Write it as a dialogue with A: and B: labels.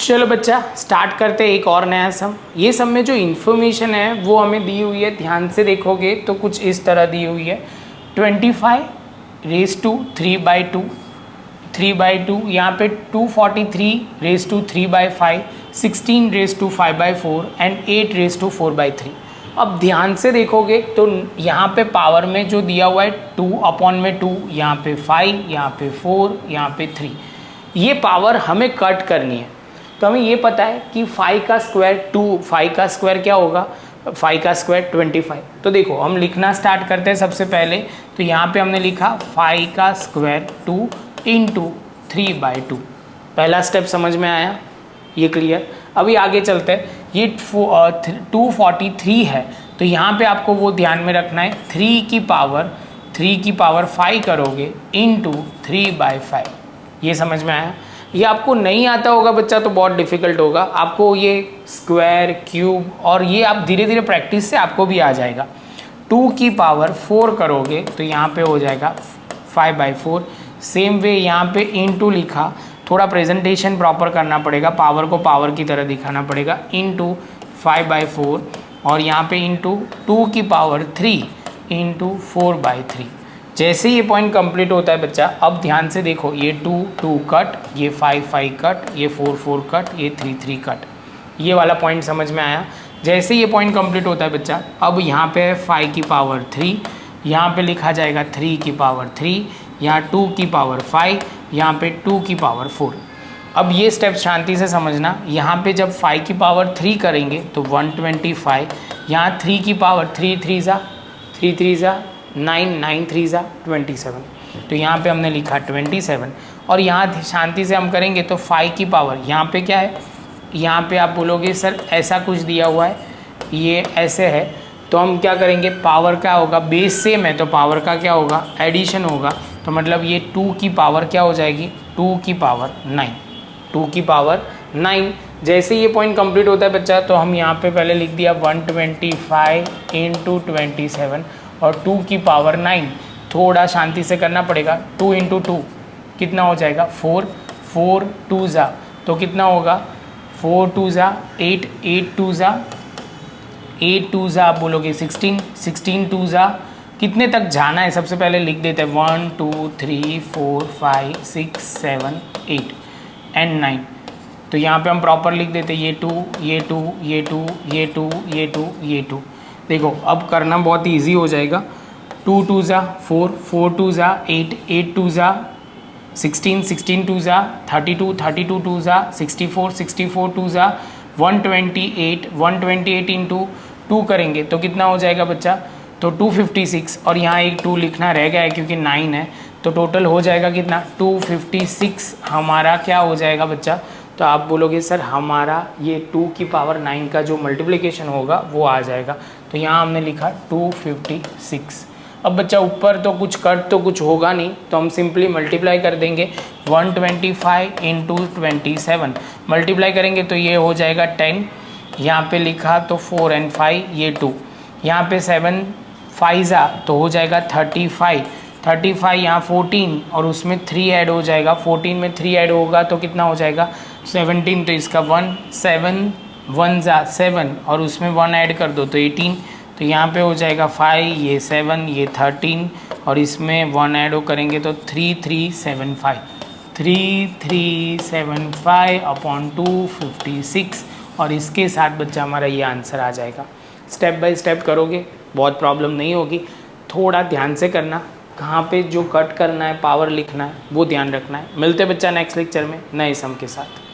A: चलो बच्चा स्टार्ट करते हैं एक और नया सम। ये सम में जो इन्फॉर्मेशन है वो हमें दी हुई है, ध्यान से देखोगे तो कुछ इस तरह दी हुई है 25 रेज टू 3/2, 3/2 यहाँ पे 243 raise to 3/5, 16 raise to 5/4 and 8 raise to 4/3। अब ध्यान से देखोगे तो यहाँ पे पावर में जो दिया हुआ है 2/2, यहाँ पे 5, यहाँ पे 4, यहाँ पे 3, ये पावर हमें कट करनी है। तो हमें ये पता है कि 5 का स्क्वायर 2, 5 का स्क्वायर क्या होगा, 5 का स्क्वायर 25। तो देखो हम लिखना स्टार्ट करते हैं। सबसे पहले तो यहाँ पे हमने लिखा 5 का स्क्वायर 2 इंटू 3/2। पहला स्टेप समझ में आया, ये क्लियर। अभी आगे चलते हैं। ये 243 है तो यहाँ पे आपको वो ध्यान में रखना है 3 की पावर 5 करोगे इंटू 3/5। ये समझ में आया। ये आपको नहीं आता होगा बच्चा तो बहुत डिफिकल्ट होगा आपको, ये स्क्वायर क्यूब और ये आप धीरे धीरे प्रैक्टिस से आपको भी आ जाएगा। 2 की पावर 4 करोगे तो यहाँ पे हो जाएगा 5/4। सेम वे यहाँ पे इंटू लिखा, थोड़ा प्रेजेंटेशन प्रॉपर करना पड़ेगा, पावर को पावर की तरह दिखाना पड़ेगा, इंटू 5/4 और यहाँ पे इंटू 2 की पावर 3 इंटू 4/3। जैसे ये पॉइंट कंप्लीट होता है बच्चा, अब ध्यान से देखो, ये 2 कट, ये 5 कट, ये 4 कट, ये 3 कट, ये वाला पॉइंट समझ में आया। जैसे ये पॉइंट कंप्लीट होता है बच्चा, अब यहाँ पे है 5 की पावर 3, यहाँ पे लिखा जाएगा 3 की पावर 3, यहाँ 2 की पावर 5, यहाँ पे 2 की पावर 4। अब ये स्टेप शांति से समझना। यहाँ पे जब 5 की पावर 3 करेंगे तो 125, यहाँ 3 की पावर 3 3 ज़ा 9, 9 3 ज़ा 27। तो यहाँ पे हमने लिखा 27 और यहाँ शांति से हम करेंगे तो 5 की पावर यहाँ पे क्या है, यहाँ पे आप बोलोगे सर ऐसा कुछ दिया हुआ है, ये ऐसे है, तो हम क्या करेंगे, पावर क्या होगा, बेस सेम है तो पावर का क्या होगा, एडिशन होगा। तो मतलब ये 2 की पावर क्या हो जाएगी, 2 की पावर 9, 2 की पावर 9। जैसे ये पॉइंट कंप्लीट होता है बच्चा तो हम यहाँ पे पहले लिख दिया 125 इंटू 27 और 2 की पावर 9। थोड़ा शांति से करना पड़ेगा। 2 इंटू 2 कितना हो जाएगा, 4, 4 2 ज़ा तो कितना होगा, 4 2 ज़ा 8, 8 2 ज़ा 8 2 ज़ा आप बोलोगे 16, 16 2 ज़ा कितने तक जाना है सबसे पहले लिख देते हैं 1 2 3 4 5 6 7 8 एंड 9। तो यहाँ पे हम प्रॉपर लिख देते हैं ये 2 ये 2 ये 2 ये 2 ये 2 ये 2। देखो अब करना बहुत ईजी हो जाएगा। 2 2 ज़ा 4, 4 2 ज़ा 8, 8 2 ज़ा 16, 16 2 ज़ा 32, 32 2 ज़ा 64, 64 2 ज़ा 128, 128 इंटू 2 करेंगे तो कितना हो जाएगा बच्चा, तो 256 और यहाँ एक 2 लिखना रह गया है क्योंकि 9 है, तो टोटल हो जाएगा कितना 256 हमारा क्या हो जाएगा बच्चा। तो आप बोलोगे सर हमारा ये 2 की पावर 9 का जो मल्टीप्लिकेशन होगा वो आ जाएगा। तो यहाँ हमने लिखा 256। अब बच्चा ऊपर तो कुछ कट तो कुछ होगा नहीं तो हम सिंपली मल्टीप्लाई कर देंगे 125 इंटू 27 मल्टीप्लाई करेंगे तो ये हो जाएगा 10। यहाँ पे लिखा तो 4 एंड 5 ये 2, यहाँ पे 7 5 ज़ा तो हो जाएगा 35, 35 यहाँ 14 और उसमें 3 ऐड हो जाएगा, 14 में 3 ऐड होगा तो कितना हो जाएगा 17। तो इसका 1 7 1 ज़ा 7 और उसमें 1 ऐड कर दो तो 18। तो यहाँ पे हो जाएगा 5 ये 7 ये 13 और इसमें 1 ऐड करेंगे तो 3375, 3375 अपॉन 256 और इसके साथ बच्चा हमारा ये आंसर आ जाएगा। स्टेप बाय स्टेप करोगे बहुत प्रॉब्लम नहीं होगी, थोड़ा ध्यान से करना, कहाँ पे जो कट करना है पावर लिखना है वो ध्यान रखना है। मिलते बच्चा नेक्स्ट लेक्चर में नए सम के साथ।